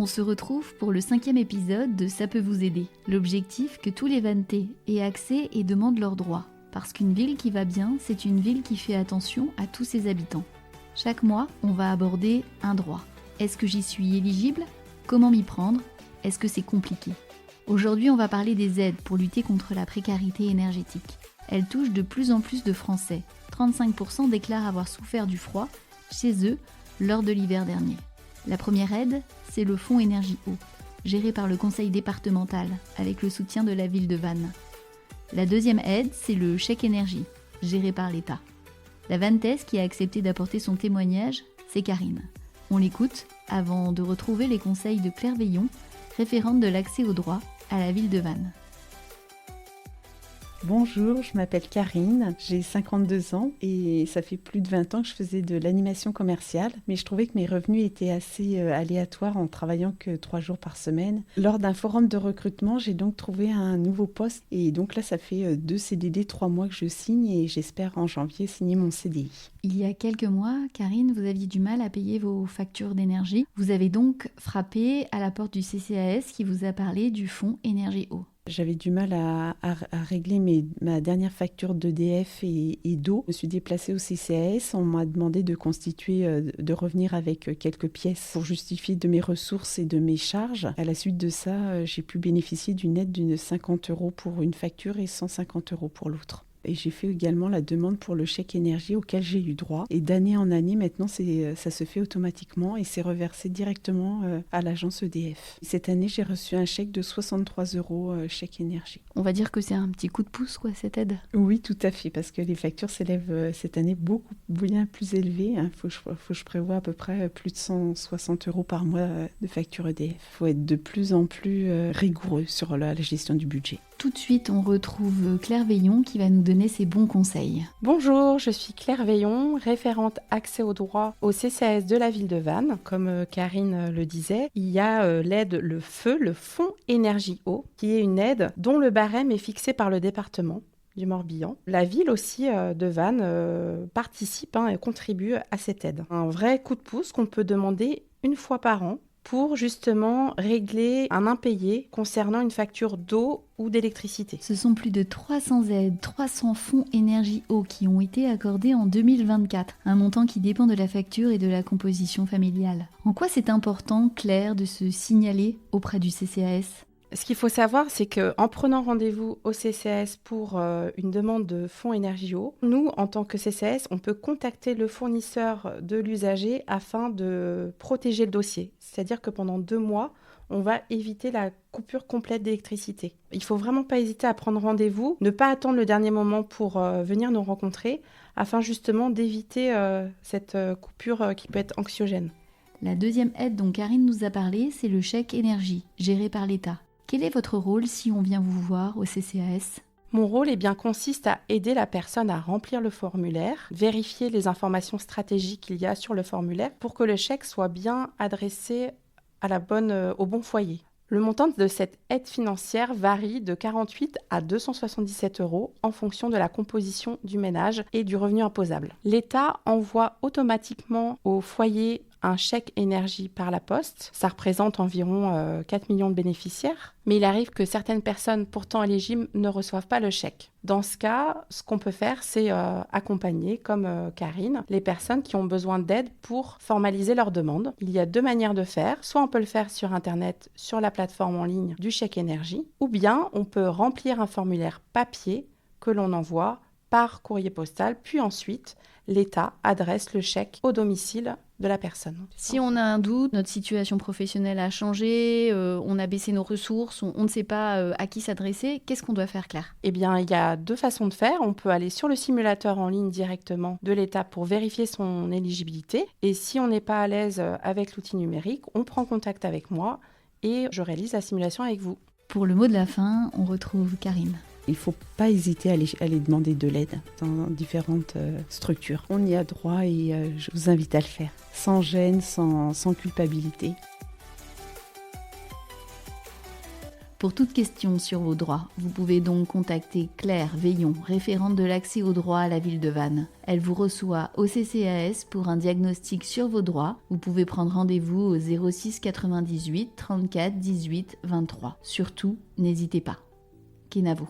On se retrouve pour le 5e épisode de Ça peut vous aider. L'objectif, que tous les Vantais aient accès et demandent leurs droits. Parce qu'une ville qui va bien, c'est une ville qui fait attention à tous ses habitants. Chaque mois, on va aborder un droit. Est-ce que j'y suis éligible ? Comment m'y prendre ? Est-ce que c'est compliqué ? Aujourd'hui, on va parler des aides pour lutter contre la précarité énergétique. Elles touchent de plus en plus de Français. 35% déclarent avoir souffert du froid chez eux lors de l'hiver dernier. La première aide, c'est le fonds énergie eau, géré par le conseil départemental, avec le soutien de la ville de Vannes. La deuxième aide, c'est le chèque énergie, géré par l'État. La Vantaise qui a accepté d'apporter son témoignage, c'est Karine. On l'écoute avant de retrouver les conseils de Claire Veillon, référente de l'accès au droit à la ville de Vannes. Bonjour, je m'appelle Karine, j'ai 52 ans et ça fait plus de 20 ans que je faisais de l'animation commerciale, mais je trouvais que mes revenus étaient assez aléatoires en travaillant que 3 jours par semaine. Lors d'un forum de recrutement, j'ai donc trouvé un nouveau poste et donc là ça fait 2 CDD, 3 mois que je signe et j'espère en janvier signer mon CDI. Il y a quelques mois, Karine, vous aviez du mal à payer vos factures d'énergie. Vous avez donc frappé à la porte du CCAS qui vous a parlé du fonds énergie eau. J'avais du mal à régler ma dernière facture d'EDF et d'eau. Je me suis déplacée au CCAS. On m'a demandé de constituer, de revenir avec quelques pièces pour justifier de mes ressources et de mes charges. À la suite de ça, j'ai pu bénéficier d'une aide de 50 € pour une facture et 150 € pour l'autre. Et j'ai fait également la demande pour le chèque énergie auquel j'ai eu droit. Et d'année en année, maintenant, ça se fait automatiquement et c'est reversé directement à l'agence EDF. Cette année, j'ai reçu un chèque de 63 € chèque énergie. On va dire que c'est un petit coup de pouce, cette aide. Oui, tout à fait, parce que les factures s'élèvent cette année bien plus élevées. Il faut que je prévoie à peu près plus de 160 € par mois de facture EDF. Il faut être de plus en plus rigoureux sur la gestion du budget. Tout de suite, on retrouve Claire Veillon qui va nous donner ses bons conseils. Bonjour, je suis Claire Veillon, référente accès au droit au CCAS de la ville de Vannes. Comme Karine le disait, il y a l'aide le fonds énergie eau, qui est une aide dont le barème est fixé par le département du Morbihan. La ville aussi de Vannes participe et contribue à cette aide. Un vrai coup de pouce qu'on peut demander une fois par an pour justement régler un impayé concernant une facture d'eau ou d'électricité. Ce sont plus de 300 aides, 300 fonds énergie eau qui ont été accordés en 2024, un montant qui dépend de la facture et de la composition familiale. En quoi c'est important, Claire, de se signaler auprès du CCAS ? Ce qu'il faut savoir, c'est qu'en prenant rendez-vous au CCAS pour une demande de fonds énergie eau, nous, en tant que CCAS, on peut contacter le fournisseur de l'usager afin de protéger le dossier. C'est-à-dire que pendant 2 mois, on va éviter la coupure complète d'électricité. Il ne faut vraiment pas hésiter à prendre rendez-vous, ne pas attendre le dernier moment pour venir nous rencontrer, afin justement d'éviter cette coupure qui peut être anxiogène. La deuxième aide dont Karine nous a parlé, c'est le chèque énergie, géré par l'État. Quel est votre rôle si on vient vous voir au CCAS ? Mon rôle consiste à aider la personne à remplir le formulaire, vérifier les informations stratégiques qu'il y a sur le formulaire pour que le chèque soit bien adressé au bon foyer. Le montant de cette aide financière varie de 48 à 277 € en fonction de la composition du ménage et du revenu imposable. L'État envoie automatiquement au foyer un chèque énergie par la poste. Ça représente environ 4 millions de bénéficiaires. Mais il arrive que certaines personnes pourtant éligibles ne reçoivent pas le chèque. Dans ce cas, ce qu'on peut faire, c'est accompagner, comme Karine, les personnes qui ont besoin d'aide pour formaliser leur demande. Il y a 2 manières de faire. Soit on peut le faire sur Internet, sur la plateforme en ligne du chèque énergie, ou bien on peut remplir un formulaire papier que l'on envoie par courrier postal, puis ensuite l'État adresse le chèque au domicile de la personne. Si on a un doute, notre situation professionnelle a changé, on a baissé nos ressources, on ne sait pas à qui s'adresser, qu'est-ce qu'on doit faire, Claire ? Eh bien, il y a 2 façons de faire. On peut aller sur le simulateur en ligne directement de l'État pour vérifier son éligibilité. Et si on n'est pas à l'aise avec l'outil numérique, on prend contact avec moi et je réalise la simulation avec vous. Pour le mot de la fin, on retrouve Karine. Il ne faut pas hésiter à aller demander de l'aide dans différentes structures. On y a droit et je vous invite à le faire, sans gêne, sans culpabilité. Pour toute question sur vos droits, vous pouvez donc contacter Claire Veillon, référente de l'accès aux droits à la ville de Vannes. Elle vous reçoit au CCAS pour un diagnostic sur vos droits. Vous pouvez prendre rendez-vous au 06 98 34 18 23. Surtout, n'hésitez pas. Kenavo.